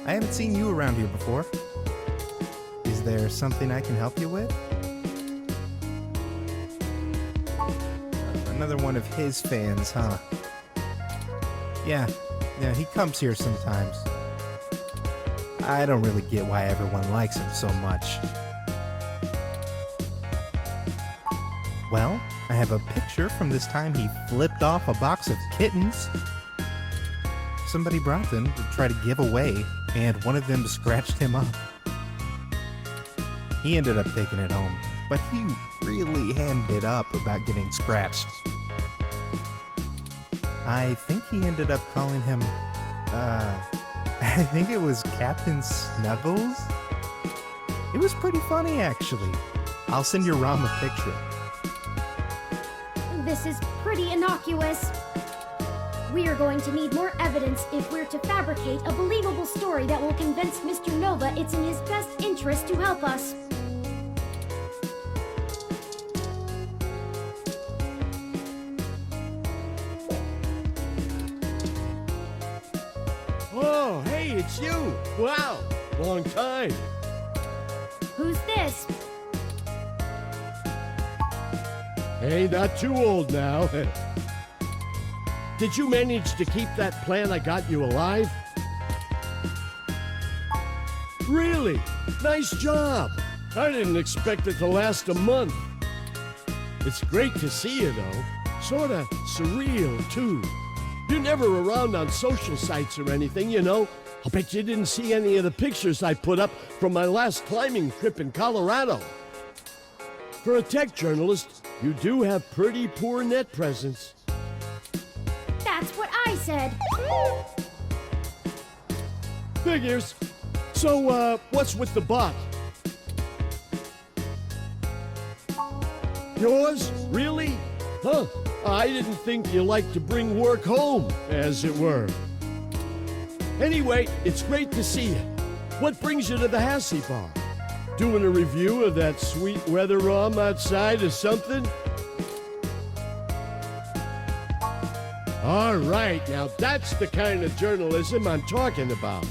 I haven't seen you around here before. Is there something I can help you with? Another one of his fans, huh? Yeah, he comes here sometimes. I don't really get why everyone likes him so much. Well, I have a picture from this time he flipped off a box of kittens. Somebody brought them to try to give away, and one of them scratched him up. He ended up taking it home, but he really hemmed it up about getting scratched. I think he ended up calling him, I think it was Captain Snuggles? It was pretty funny, actually. I'll send your Rom a picture. This is pretty innocuous. We are going to need more evidence if we're to fabricate a believable story that will convince Mr. Nova it's in his best interest to help us. Oh, hey, it's you! Wow, long time. Who's this? Hey, not too old now. Did you manage to keep that plan I got you alive? Really? Nice job. I didn't expect it to last a month. It's great to see you, though. Sorta surreal, too. You're never around on social sites or anything, you know. I'll bet you didn't see any of the pictures I put up from my last climbing trip in Colorado. For a tech journalist, you do have pretty poor net presence. That's what I said. Figures. So, what's with the bot? Yours? Really? Huh. I didn't think you liked to bring work home, as it were. Anyway, it's great to see you. What brings you to the Hassie Bar? Doing a review of that sweet weather Rom outside or something? All right, now that's the kind of journalism I'm talking about.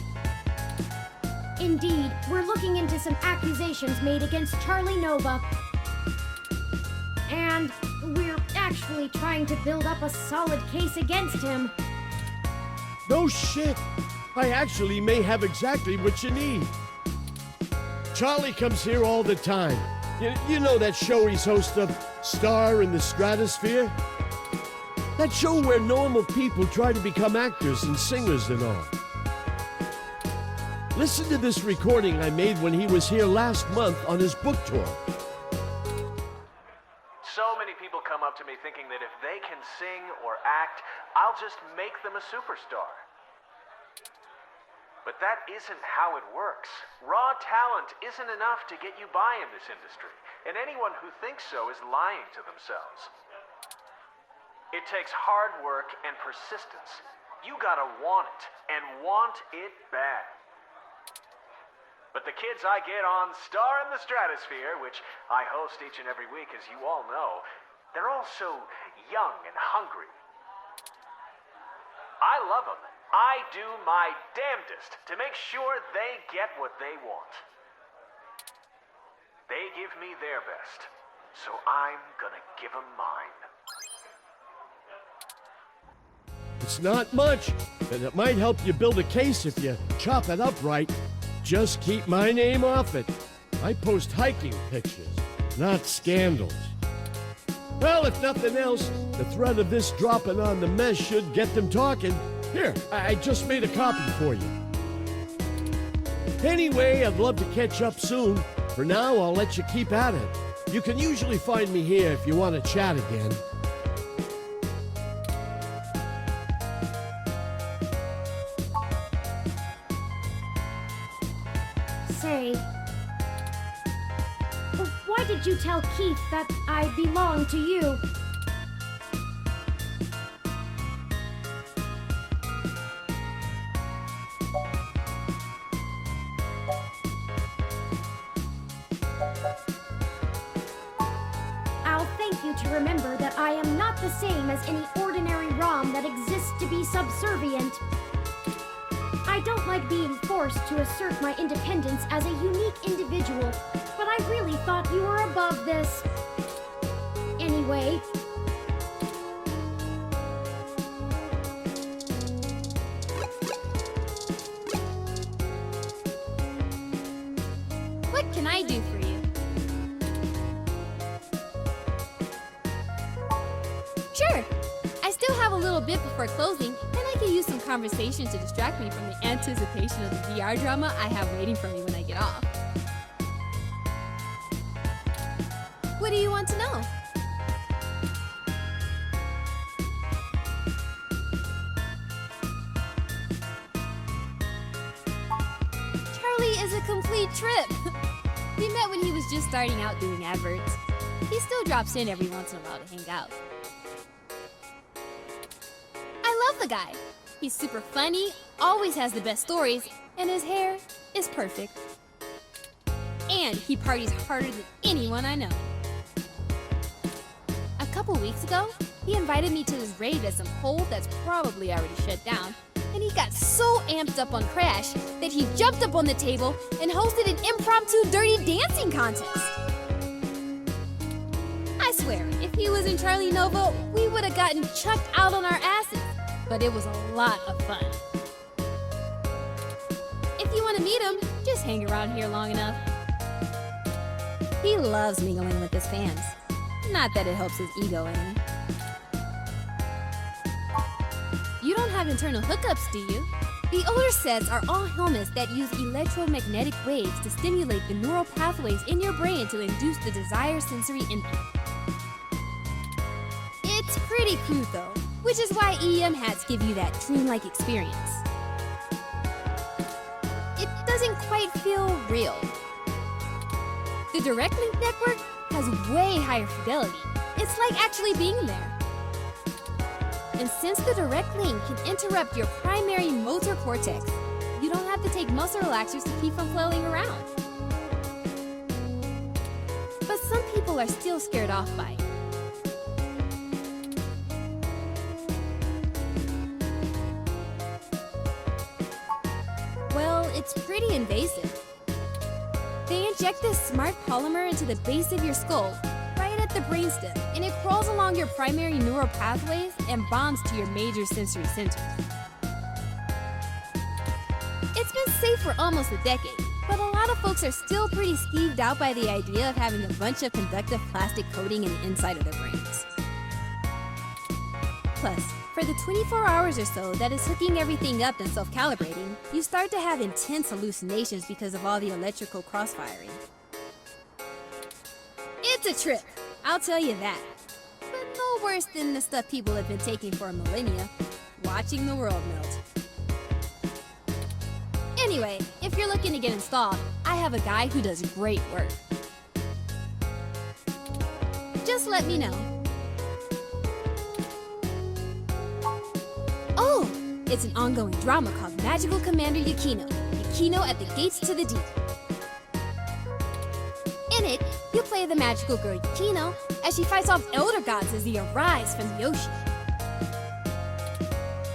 Indeed, we're looking into some accusations made against Charlie Nova. And we're actually trying to build up a solid case against him. No shit. I actually may have exactly what you need. Charlie comes here all the time. You know that show he's host of, Star in the Stratosphere? That show where normal people try to become actors and singers and all. Listen to this recording I made when he was here last month on his book tour. So many people come up to me thinking that if they can sing or act, I'll just make them a superstar. But that isn't how it works. Raw talent isn't enough to get you by in this industry, and anyone who thinks so is lying to themselves. It takes hard work and persistence. You gotta want it, and want it bad. But the kids I get on Star in the Stratosphere, which I host each and every week, as you all know, they're all so young and hungry. I love them. I do my damnedest to make sure they get what they want. They give me their best, so I'm gonna give them mine. It's not much, and it might help you build a case if you chop it up right. Just keep my name off it. I post hiking pictures, not scandals. Well, if nothing else, the threat of this dropping on the mess should get them talking. Here, I just made a copy for you. Anyway, I'd love to catch up soon. For now, I'll let you keep at it. You can usually find me here if you want to chat again. Say, why did you tell Keith that I belong to you? I'll thank you to remember that I am not the same as any ordinary ROM that exists to be subservient. I I don't like being forced to assert my independence as a unique individual, but I really thought you were above this. Anyway, What can I do for you? Sure. I still have a little bit before closing, and I can use some conversation to distract me from the anticipation of the VR drama I have waiting for me when I get off. What do you want to know? Charlie is a complete trip. We met when he was just starting out doing adverts. He still drops in every once in a while to hang out. I love the guy. He's super funny, always has the best stories, and his hair is perfect. And he parties harder than anyone I know. A couple weeks ago, he invited me to his rave at some hole that's probably already shut down, and he got so amped up on Crash that he jumped up on the table and hosted an impromptu dirty dancing contest. I swear, if he was in Charlie Nova, we would have gotten chucked out on our asses, but it was a lot of fun. If you want to meet him, just hang around here long enough. He loves mingling with his fans. Not that it helps his ego any. You don't have internal hookups, do you? The older sets are all helmets that use electromagnetic waves to stimulate the neural pathways in your brain to induce the desired sensory input. It's pretty crude though, which is why EM hats give you that dreamlike experience. It doesn't quite feel real. The Direct Link network has way higher fidelity. It's like actually being there. And since the Direct Link can interrupt your primary motor cortex, you don't have to take muscle relaxers to keep from flailing around. But some people are still scared off by it. Well, it's pretty invasive. They inject this smart polymer into the base of your skull, right at the brainstem, and it crawls along your primary neural pathways and bonds to your major sensory centers. It's been safe for almost a decade, but a lot of folks are still pretty skeeved out by the idea of having a bunch of conductive plastic coating in the inside of their brains. Plus, for the 24 hours or so that is hooking everything up and self-calibrating, you start to have intense hallucinations because of all the electrical crossfiring. It's a trip, I'll tell you that. But no worse than the stuff people have been taking for millennia, watching the world melt. Anyway, if you're looking to get installed, I have a guy who does great work. Just let me know. Oh, it's an ongoing drama called Magical Commander Yukino. Yukino at the Gates to the Deep. In it, you play the magical girl Yukino as she fights off elder gods as they arise from the ocean.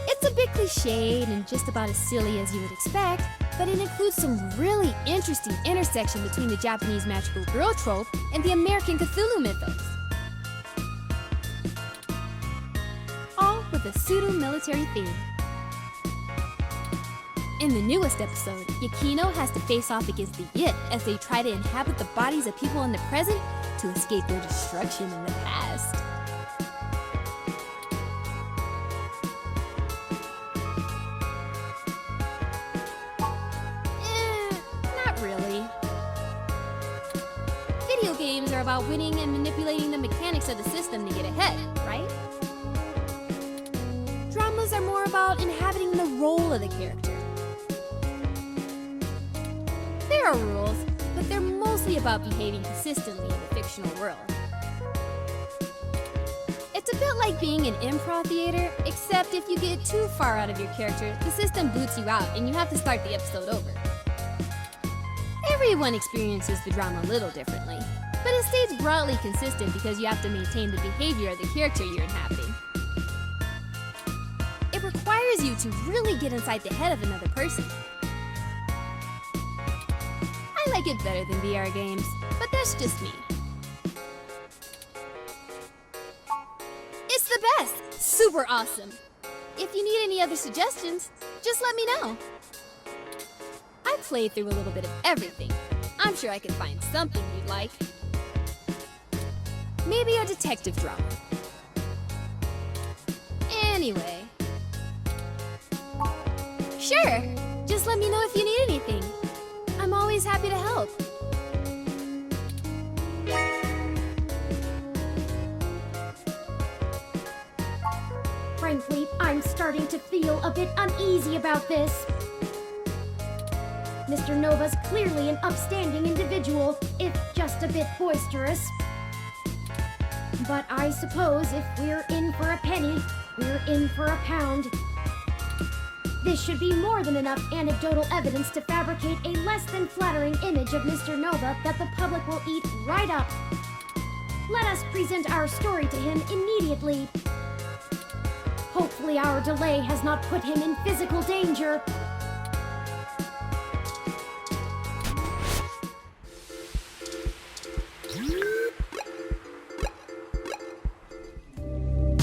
It's a bit cliched and just about as silly as you would expect, but it includes some really interesting intersection between the Japanese magical girl trope and the American Cthulhu mythos. All with a pseudo-military theme. In the newest episode, Yukino has to face off against the Yip as they try to inhabit the bodies of people in the present to escape their destruction in the past. Not really. Video games are about winning and manipulating the mechanics of the system to get ahead, right? Dramas are more about inhabiting the role of the character. There are rules, but they're mostly about behaving consistently in the fictional world. It's a bit like being in improv theater, except if you get too far out of your character, the system boots you out and you have to start the episode over. Everyone experiences the drama a little differently, but it stays broadly consistent because you have to maintain the behavior of the character you're inhabiting. It requires you to really get inside the head of another person. I like it better than VR games, but that's just me. It's the best! Super awesome! If you need any other suggestions, just let me know. I play through a little bit of everything. I'm sure I can find something you'd like. Maybe a detective drama. Anyway. Sure, just let me know if you need anything. I'm always happy to help. Frankly, I'm starting to feel a bit uneasy about this. Mr. Nova's clearly an upstanding individual, if just a bit boisterous. But I suppose if we're in for a penny, we're in for a pound. This should be more than enough anecdotal evidence to fabricate a less than flattering image of Mr. Nova that the public will eat right up. Let us present our story to him immediately. Hopefully our delay has not put him in physical danger.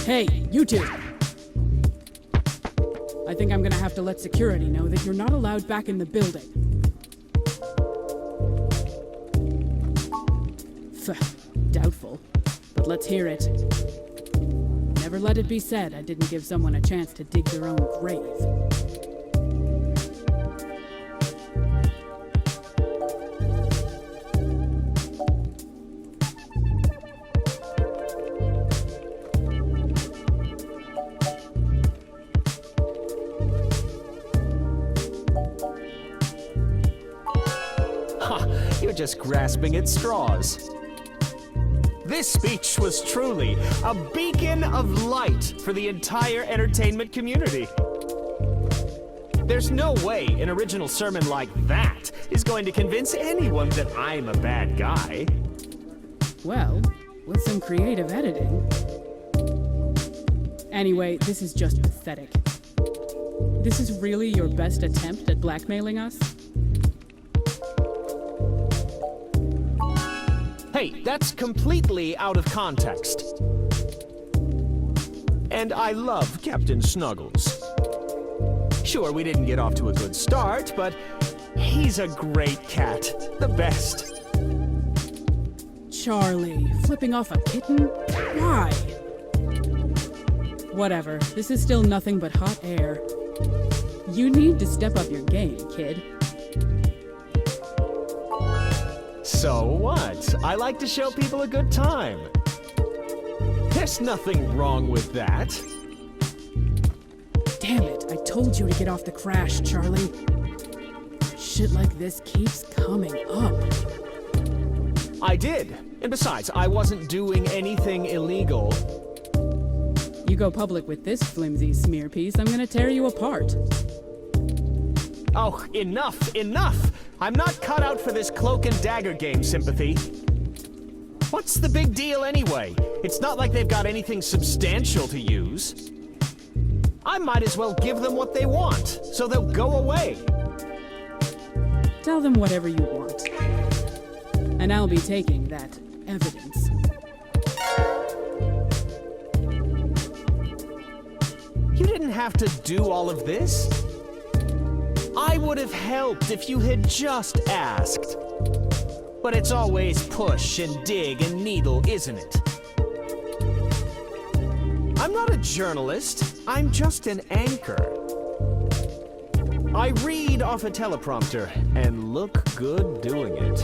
Hey, you two! I think I'm gonna have to let security know that you're not allowed back in the building. Doubtful, but let's hear it. Never let it be said I didn't give someone a chance to dig their own grave. You're just grasping at straws. This speech was truly a beacon of light for the entire entertainment community. There's no way an original sermon like that is going to convince anyone that I'm a bad guy. Well, with some creative editing. Anyway, this is just pathetic. This is really your best attempt at blackmailing us? Hey, that's completely out of context. And I love Captain Snuggles. Sure, we didn't get off to a good start, but he's a great cat. The best. Charlie, flipping off a kitten? Why? Whatever, this is still nothing but hot air. You need to step up your game, kid. So what? I like to show people a good time. There's nothing wrong with that. Damn it, I told you to get off the crash, Charlie. Shit like this keeps coming up. I did. And besides, I wasn't doing anything illegal. You go public with this flimsy smear piece, I'm gonna tear you apart. Oh, enough, enough! I'm not cut out for this cloak and dagger game, Sympathy. What's the big deal anyway? It's not like they've got anything substantial to use. I might as well give them what they want, so they'll go away. Tell them whatever you want. And I'll be taking that evidence. You didn't have to do all of this. I would have helped if you had just asked. But it's always push and dig and needle, isn't it? I'm not a journalist. I'm just an anchor. I read off a teleprompter and look good doing it.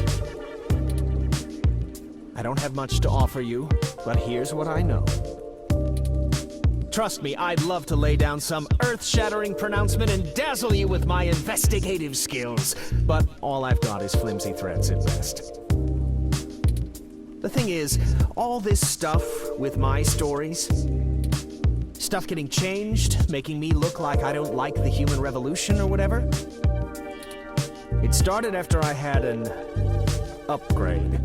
I don't have much to offer you, but here's what I know. Trust me, I'd love to lay down some earth-shattering pronouncement and dazzle you with my investigative skills, but all I've got is flimsy threads at best. The thing is, all this stuff with my stories, stuff getting changed, making me look like I don't like the human revolution or whatever, it started after I had an upgrade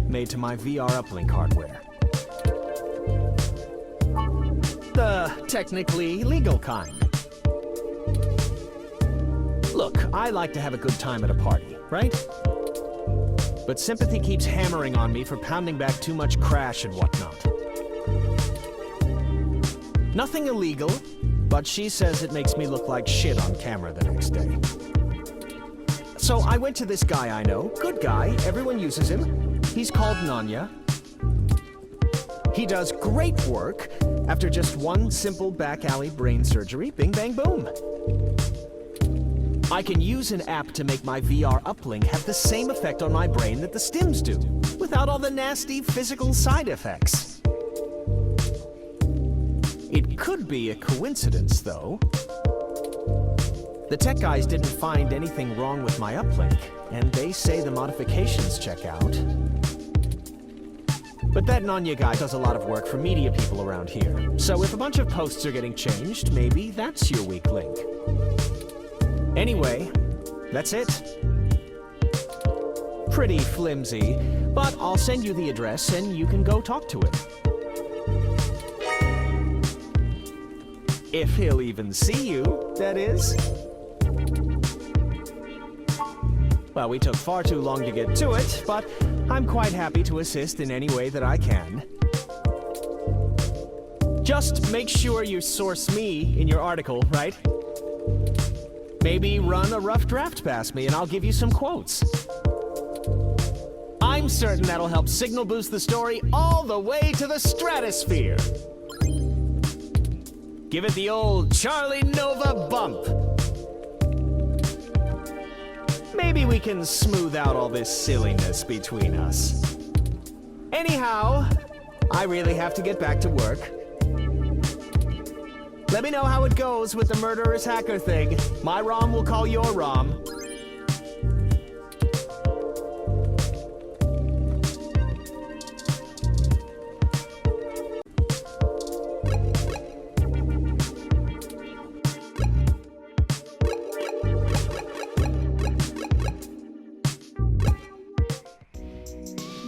made to my VR uplink hardware. The technically legal kind. Look, I like to have a good time at a party, right? But sympathy keeps hammering on me for pounding back too much crash and whatnot. Nothing illegal, but she says it makes me look like shit on camera the next day. So I went to this guy I know. Good guy, everyone uses him. He's called Nanya. He does great work after just one simple back alley brain surgery. Bing, bang, boom. I can use an app to make my VR uplink have the same effect on my brain that the stims do, without all the nasty physical side effects. It could be a coincidence, though. The tech guys didn't find anything wrong with my uplink, and they say the modifications check out. But that Nanya guy does a lot of work for media people around here, so if a bunch of posts are getting changed, maybe that's your weak link. Anyway, that's it. Pretty flimsy, but I'll send you the address and you can go talk to him. If he'll even see you, that is. Well, we took far too long to get to it, but I'm quite happy to assist in any way that I can. Just make sure you source me in your article, right? Maybe run a rough draft past me and I'll give you some quotes. I'm certain that'll help signal boost the story all the way to the stratosphere. Give it the old Charlie Nova bump. Maybe we can smooth out all this silliness between us. Anyhow, I really have to get back to work. Let me know how it goes with the murderous hacker thing. My ROM will call your ROM.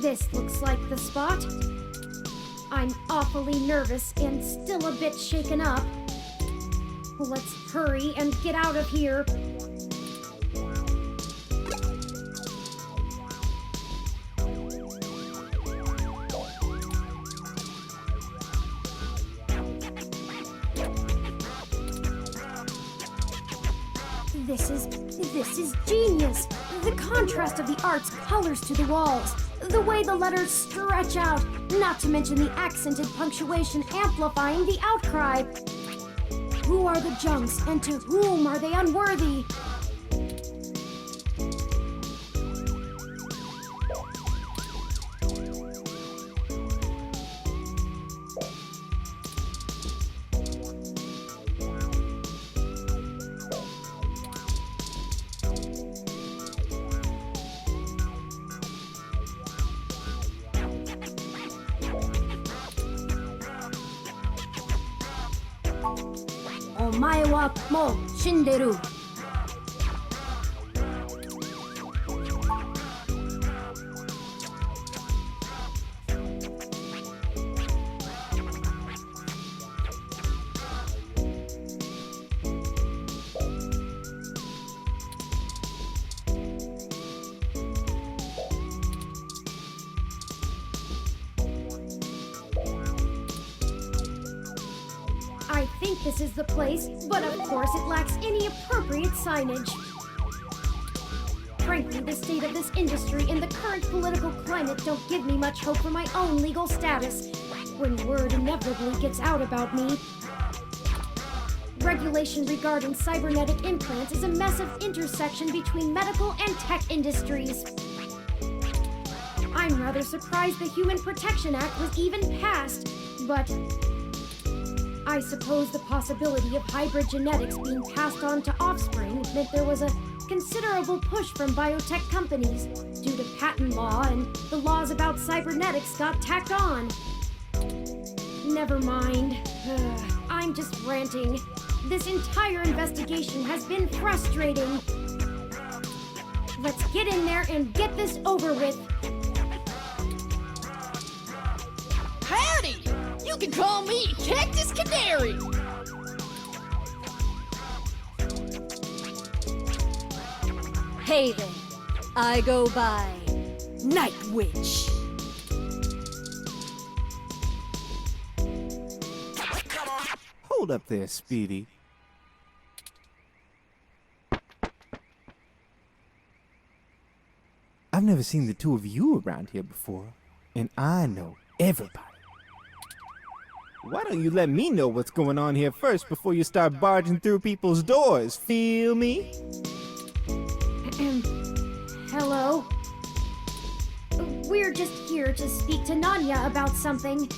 This looks like the spot. I'm awfully nervous and still a bit shaken up. Let's hurry and get out of here. This is genius. The contrast of the art's colors to the walls. The way the letters stretch out, not to mention the accented punctuation amplifying the outcry. Who are the junks, and to whom are they unworthy? Omae wa mo shinderu. I think this is the place, but of course it lacks any appropriate signage. Frankly, the state of this industry and the current political climate don't give me much hope for my own legal status when word inevitably gets out about me. Regulation regarding cybernetic implants is a massive intersection between medical and tech industries. I'm rather surprised the Human Protection Act was even passed, but I suppose the possibility of hybrid genetics being passed on to offspring meant there was a considerable push from biotech companies due to patent law, and the laws about cybernetics got tacked on. Never mind. I'm just ranting. This entire investigation has been frustrating. Let's get in there and get this over with. Howdy! You can call me Cactus Canary! Hey there. I go by Night Witch. Hold up there, Speedy. I've never seen the two of you around here before, and I know everybody. Why don't you let me know what's going on here first before you start barging through people's doors? Feel me? Hello? We're just here to speak to Nanya about something.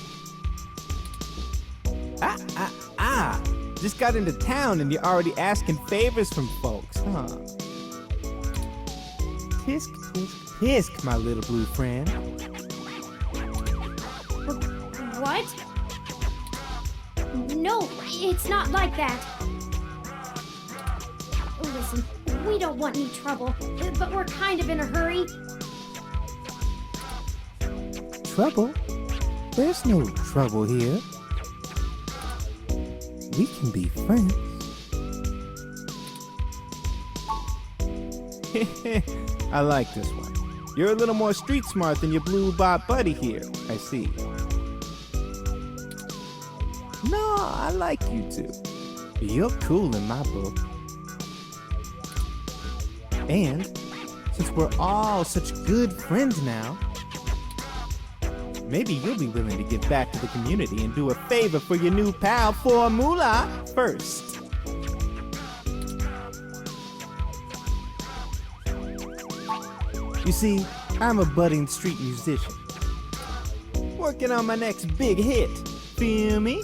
Just got into town and you're already asking favors from folks, huh? Tisk, tisk, tisk, my little blue friend. What? No, it's not like that. Listen, we don't want any trouble, but we're kind of in a hurry. Trouble? There's no trouble here. We can be friends. I like this one. You're a little more street smart than your blue bot buddy here, I see. No, I like you two. You're cool in my book. And since we're all such good friends now, maybe you'll be willing to give back to the community and do a favor for your new pal Formula first. You see, I'm a budding street musician, working on my next big hit, feel me?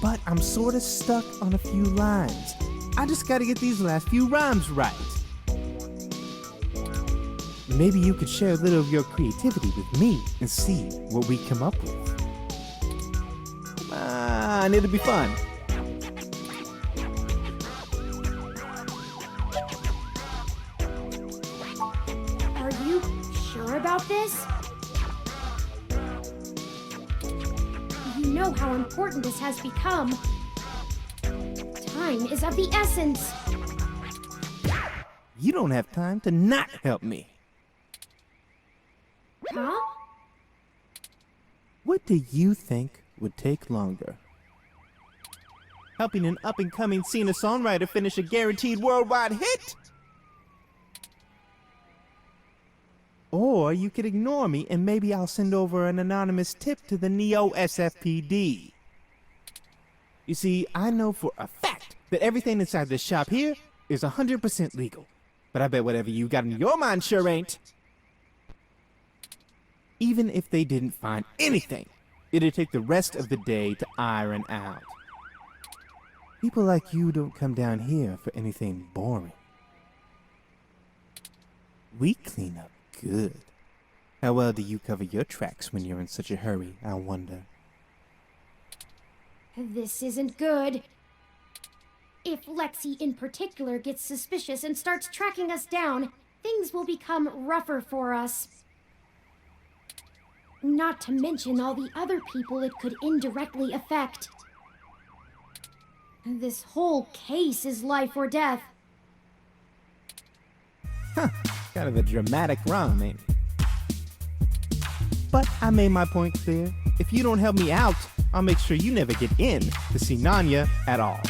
But I'm sorta stuck on a few lines. I just gotta get these last few rhymes right. Maybe you could share a little of your creativity with me and see what we come up with. Come on, it'll be fun. Are you sure about this? You know how important this has become. Time is of the essence. You don't have time to not help me. Huh? What do you think would take longer? Helping an up-and-coming singer-songwriter finish a guaranteed worldwide hit? Or you could ignore me and maybe I'll send over an anonymous tip to the Neo SFPD. You see, I know for a fact that everything inside this shop here is 100% legal. But I bet whatever you got in your mind sure ain't. Even if they didn't find anything, it'd take the rest of the day to iron out. People like you don't come down here for anything boring. We clean up good. How well do you cover your tracks when you're in such a hurry, I wonder? This isn't good. If Lexi in particular gets suspicious and starts tracking us down, things will become rougher for us. Not to mention all the other people it could indirectly affect. This whole case is life or death. Huh, kind of a dramatic rhyme, ain't it? But I made my point clear. If you don't help me out, I'll make sure you never get in to see Nanya at all.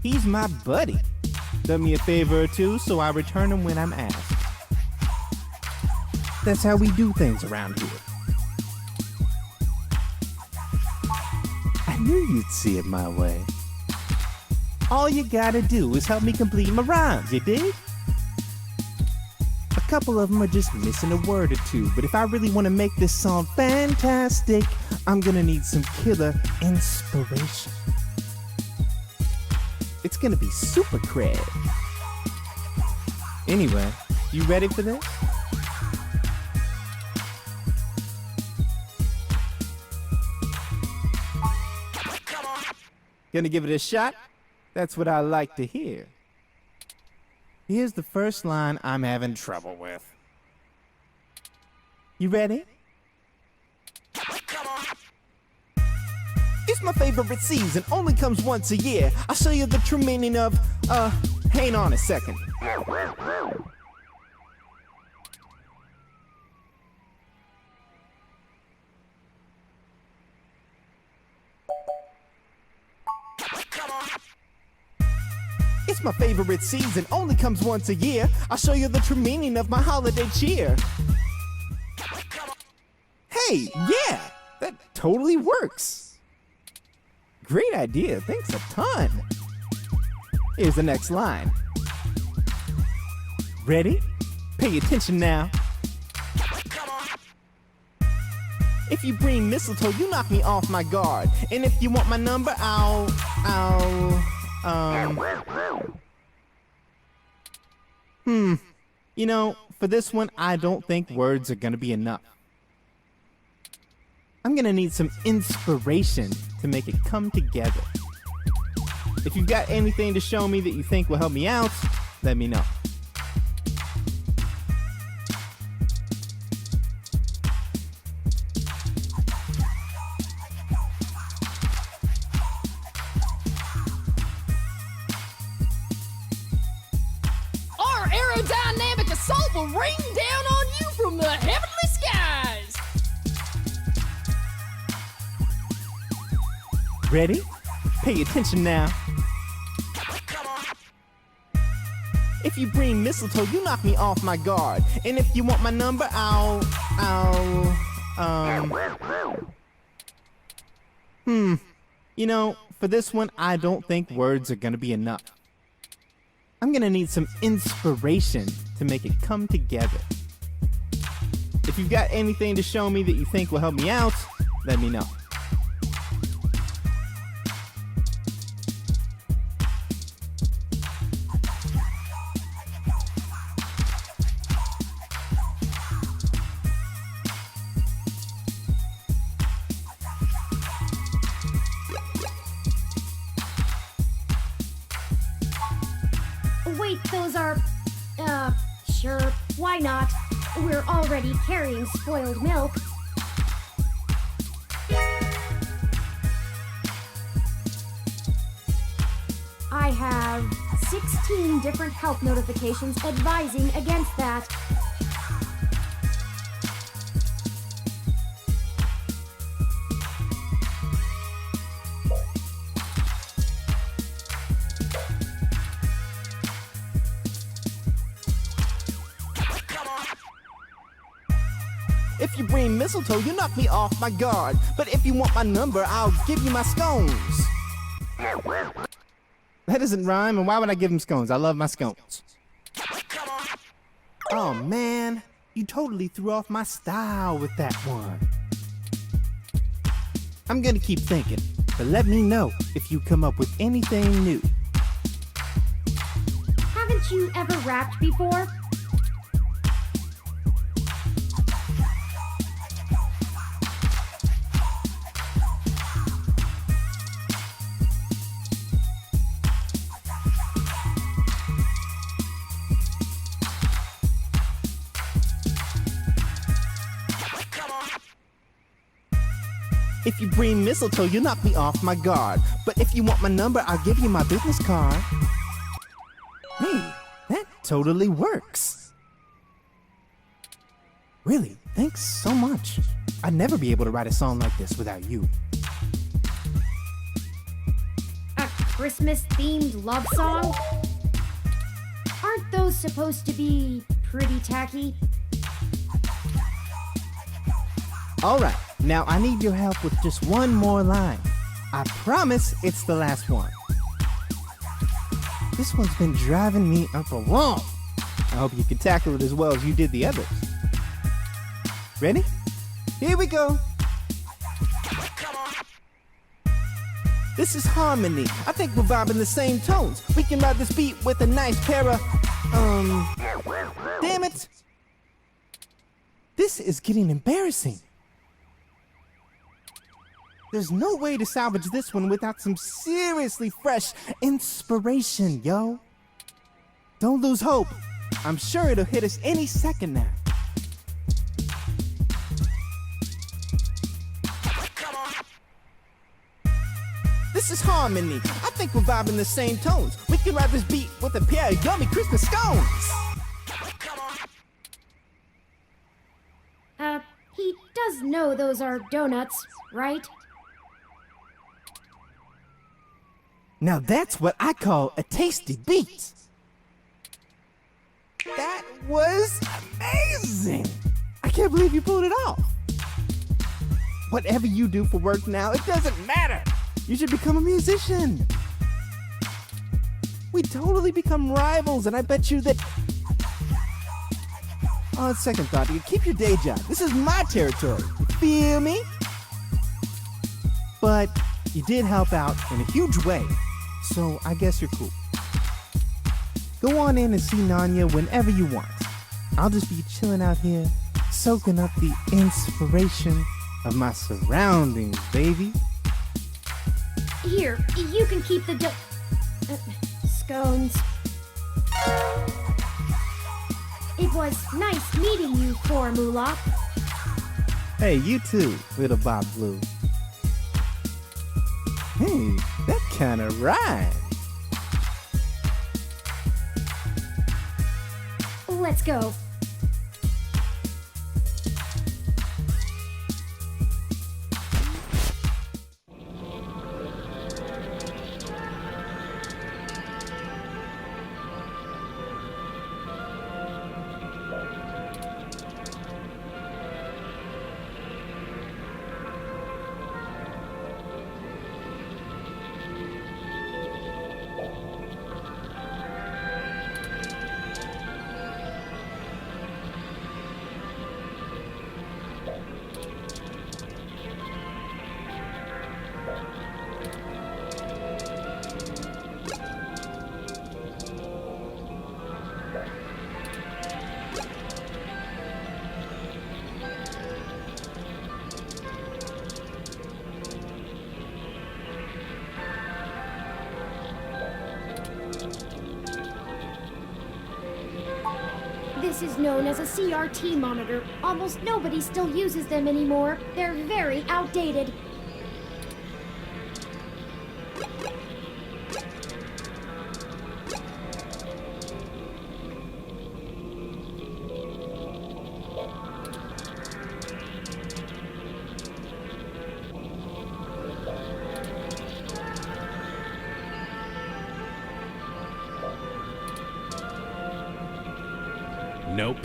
He's my buddy. Done me a favor or two, so I return him when I'm asked. That's how we do things around here. I knew you'd see it my way. All you gotta do is help me complete my rhymes, you dig? A couple of them are just missing a word or two, but if I really want to make this song fantastic, I'm gonna need some killer inspiration. It's gonna be super cred. Anyway, you ready for this? Gonna give it a shot? That's what I like to hear. Here's the first line I'm having trouble with. You ready? It's my favorite season, only comes once a year. I'll show you the true meaning of, Hang on a second. It's my favorite season, only comes once a year. I'll show you the true meaning of my holiday cheer. Hey, yeah, that totally works. Great idea, thanks a ton. Here's the next line. Ready? Pay attention now. If you bring mistletoe, you knock me off my guard. And if you want my number, You know, for this one, I don't think words are gonna be enough. I'm gonna need some inspiration to make it come together. If you've got anything to show me that you think will help me out, let me know. Our aerodynamic assault will rain down on you from the heavenly skies. Ready? Pay attention now. If you bring mistletoe, you knock me off my guard. And if you want my number, You know, for this one, I don't think words are gonna be enough. I'm gonna need some inspiration to make it come together. If you've got anything to show me that you think will help me out, let me know. Wait, those are... sure, why not? We're already carrying spoiled milk. I have 16 different health notifications advising against that. If you bring mistletoe, you knock me off my guard. But if you want my number, I'll give you my scones. That doesn't rhyme, and why would I give him scones? I love my scones. Oh man, you totally threw off my style with that one. I'm gonna keep thinking, but let me know if you come up with anything new. Haven't you ever rapped before? If you bring mistletoe, you knock me off my guard. But if you want my number, I'll give you my business card. Hey, that totally works. Really, thanks so much. I'd never be able to write a song like this without you. A Christmas-themed love song? Aren't those supposed to be pretty tacky? All right, now I need your help with just one more line. I promise it's the last one. This one's been driving me up a wall. I hope you can tackle it as well as you did the others. Ready? Here we go. This is harmony. I think we're vibing the same tones. We can ride this beat with a nice pair of, damn it. This is getting embarrassing. There's no way to salvage this one without some seriously fresh inspiration, yo. Don't lose hope. I'm sure it'll hit us any second now. This is harmony. I think we're vibing the same tones. We can ride this beat with a pair of yummy Christmas scones. He does know those are donuts, right? Now that's what I call a tasty beat. That was amazing. I can't believe you pulled it off. Whatever you do for work now, it doesn't matter. You should become a musician. We totally become rivals, and I bet you that... On second thought, you keep your day job. This is my territory. You feel me? But you did help out in a huge way, so I guess you're cool. Go on in and see Nanya whenever you want. I'll just be chilling out here, soaking up the inspiration of my surroundings, baby. Here, you can keep the scones. It was nice meeting you, Formula. Hey, you too, little Bob Blue. Hey, that kinda rhymes. Let's go. This is known as a CRT monitor. Almost nobody still uses them anymore. They're very outdated. Nope.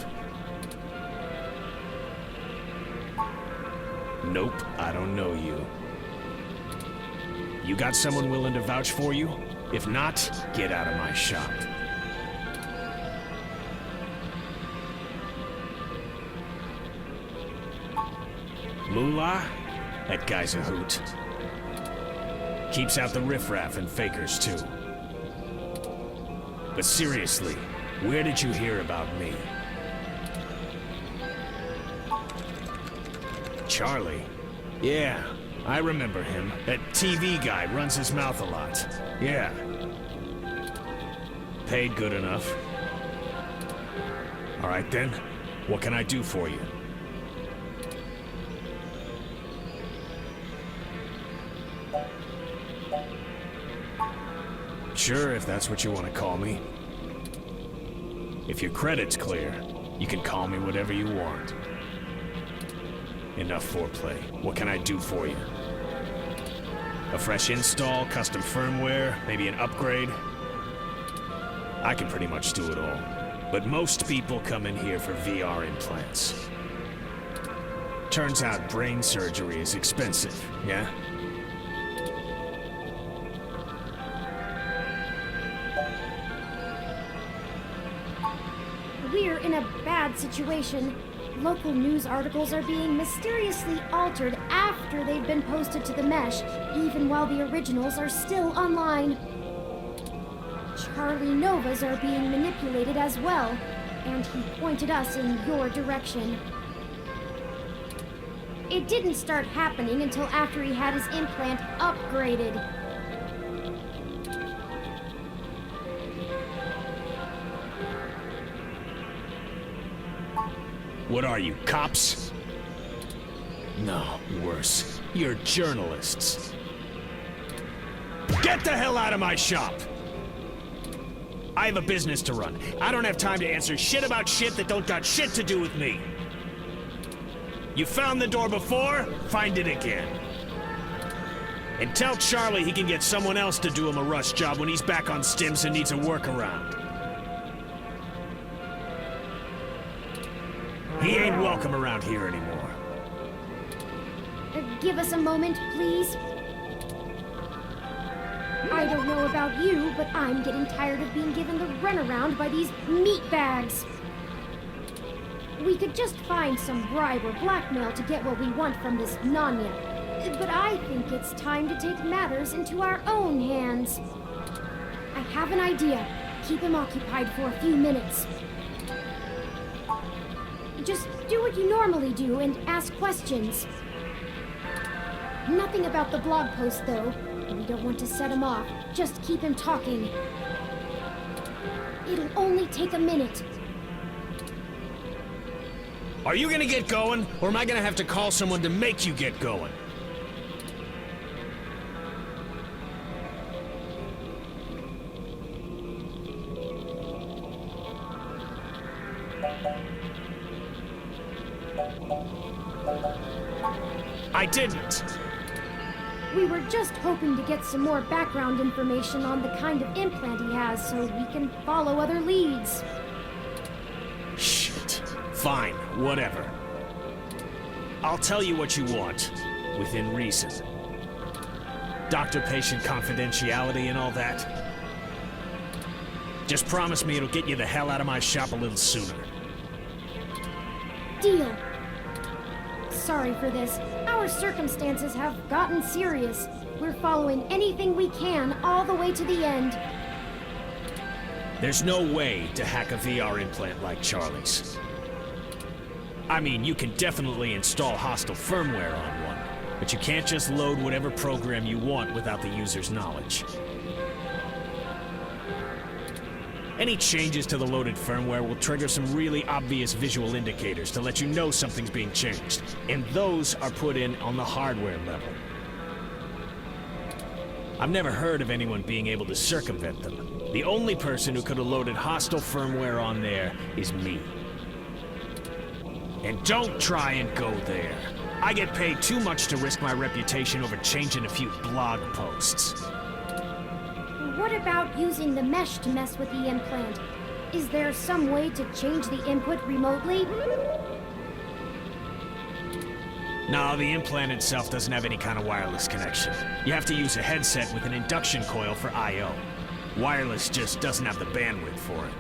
Nope, I don't know you. You got someone willing to vouch for you? If not, get out of my shop. Moolah? That guy's a hoot. Keeps out the riffraff and fakers, too. But seriously, where did you hear about me? Charlie? Yeah, I remember him. That TV guy runs his mouth a lot. Yeah. Paid good enough. All right then, what can I do for you? Sure, if that's what you want to call me. If your credit's clear, you can call me whatever you want. Enough foreplay. What can I do for you? A fresh install, custom firmware, maybe an upgrade? I can pretty much do it all. But most people come in here for VR implants. Turns out brain surgery is expensive, yeah? We're in a bad situation. Local news articles are being mysteriously altered after they've been posted to the mesh, even while the originals are still online. Charlie Novas are being manipulated as well, and he pointed us in your direction. It didn't start happening until after he had his implant upgraded. What are you, cops? No, worse. You're journalists. Get the hell out of my shop! I have a business to run. I don't have time to answer shit about shit that don't got shit to do with me. You found the door before, find it again. And tell Charlie he can get someone else to do him a rush job when he's back on stims and needs a workaround. He ain't welcome around here anymore. Give us a moment, please. I don't know about you, but I'm getting tired of being given the runaround by these meat bags. We could just find some bribe or blackmail to get what we want from this Nanya. But I think it's time to take matters into our own hands. I have an idea. Keep him occupied for a few minutes. Just do what you normally do and ask questions. Nothing about the blog post, though. We don't want to set him off. Just keep him talking. It'll only take a minute. Are you gonna get going, or am I gonna have to call someone to make you get going? I didn't. We were just hoping to get some more background information on the kind of implant he has so we can follow other leads. Shit. Fine, whatever. I'll tell you what you want, within reason. Doctor-patient confidentiality and all that. Just promise me it'll get you the hell out of my shop a little sooner. Deal. Sorry for this. Our circumstances have gotten serious. We're following anything we can all the way to the end. There's no way to hack a VR implant like Charlie's. I mean, you can definitely install hostile firmware on one, but you can't just load whatever program you want without the user's knowledge. Any changes to the loaded firmware will trigger some really obvious visual indicators to let you know something's being changed, and those are put in on the hardware level. I've never heard of anyone being able to circumvent them. The only person who could have loaded hostile firmware on there is me. And don't try and go there. I get paid too much to risk my reputation over changing a few blog posts. What about using the mesh to mess with the implant? Is there some way to change the input remotely? No, the implant itself doesn't have any kind of wireless connection. You have to use a headset with an induction coil for I/O. Wireless just doesn't have the bandwidth for it.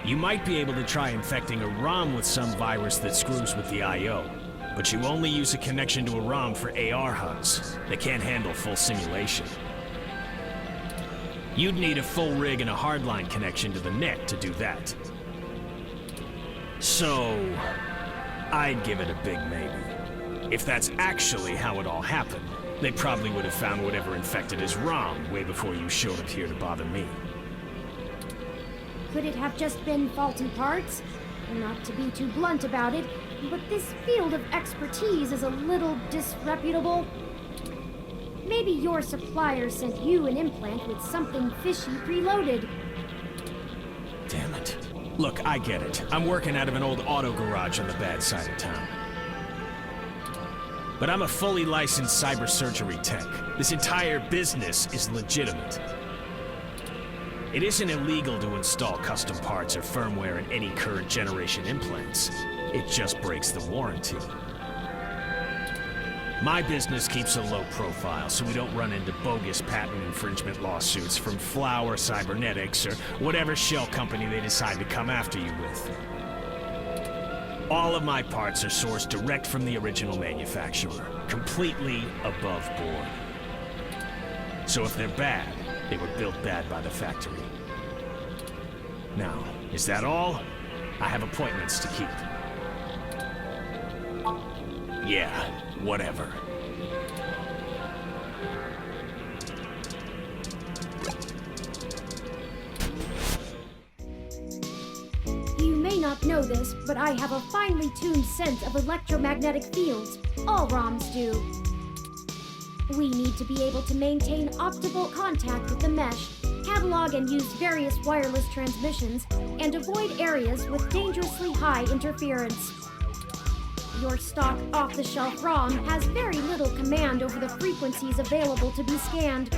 You might be able to try infecting a ROM with some virus that screws with the I/O, but you only use a connection to a ROM for AR HUDs. They can't handle full simulation. You'd need a full rig and a hardline connection to the net to do that. So, I'd give it a big maybe. If that's actually how it all happened, they probably would have found whatever infected his ROM way before you showed up here to bother me. Could it have just been faulty parts? Not to be too blunt about it, but this field of expertise is a little disreputable. Maybe your supplier sent you an implant with something fishy preloaded. Damn it. Look, I get it. I'm working out of an old auto garage on the bad side of town. But I'm a fully licensed cyber surgery tech. This entire business is legitimate. It isn't illegal to install custom parts or firmware in any current generation implants. It just breaks the warranty. My business keeps a low profile so we don't run into bogus patent infringement lawsuits from Flower Cybernetics or whatever shell company they decide to come after you with. All of my parts are sourced direct from the original manufacturer, completely above board. So if they're bad, they were built bad by the factory. Now, is that all? I have appointments to keep. Yeah, whatever. You may not know this, but I have a finely tuned sense of electromagnetic fields. All ROMs do. We need to be able to maintain optimal contact with the mesh, catalog and use various wireless transmissions, and avoid areas with dangerously high interference. Your stock off-the-shelf ROM has very little command over the frequencies available to be scanned.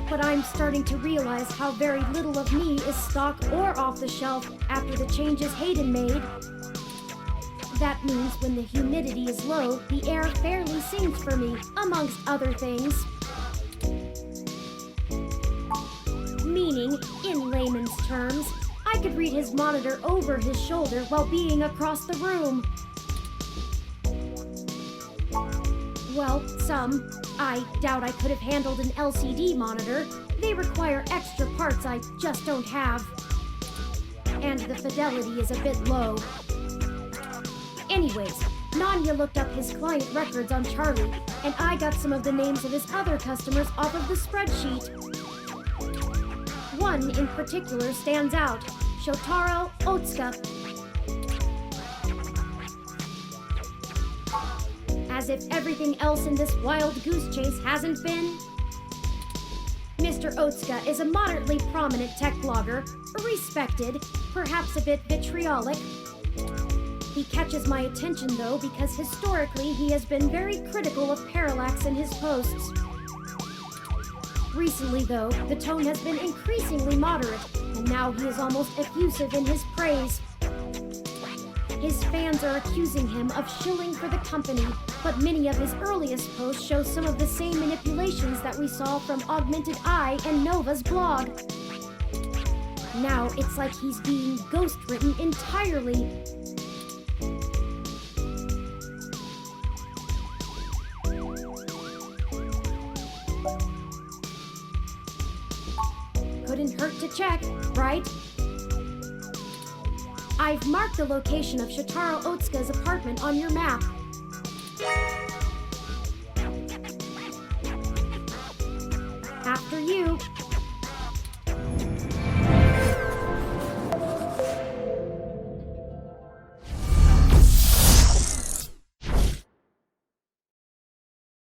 But I'm starting to realize how very little of me is stock or off-the-shelf after the changes Hayden made. That means when the humidity is low, the air fairly sings for me, amongst other things. Meaning, in layman's terms, I could read his monitor over his shoulder while being across the room. Well, some. I doubt I could have handled an LCD monitor. They require extra parts I just don't have. And the fidelity is a bit low. Anyways, Nanya looked up his client records on Charlie, and I got some of the names of his other customers off of the spreadsheet. One in particular stands out, Shotaro Otsuka. As if everything else in this wild goose chase hasn't been. Mr. Otsuka is a moderately prominent tech blogger, respected, perhaps a bit vitriolic. He catches my attention though because historically he has been very critical of Parallax in his posts. Recently though, the tone has been increasingly moderate, and now he is almost effusive in his praise. His fans are accusing him of shilling for the company, but many of his earliest posts show some of the same manipulations that we saw from Augmented Eye and Nova's blog. Now it's like he's being ghost-written entirely. Couldn't hurt to check, right? I've marked the location of Shotaro Otsuka's apartment on your map. After you.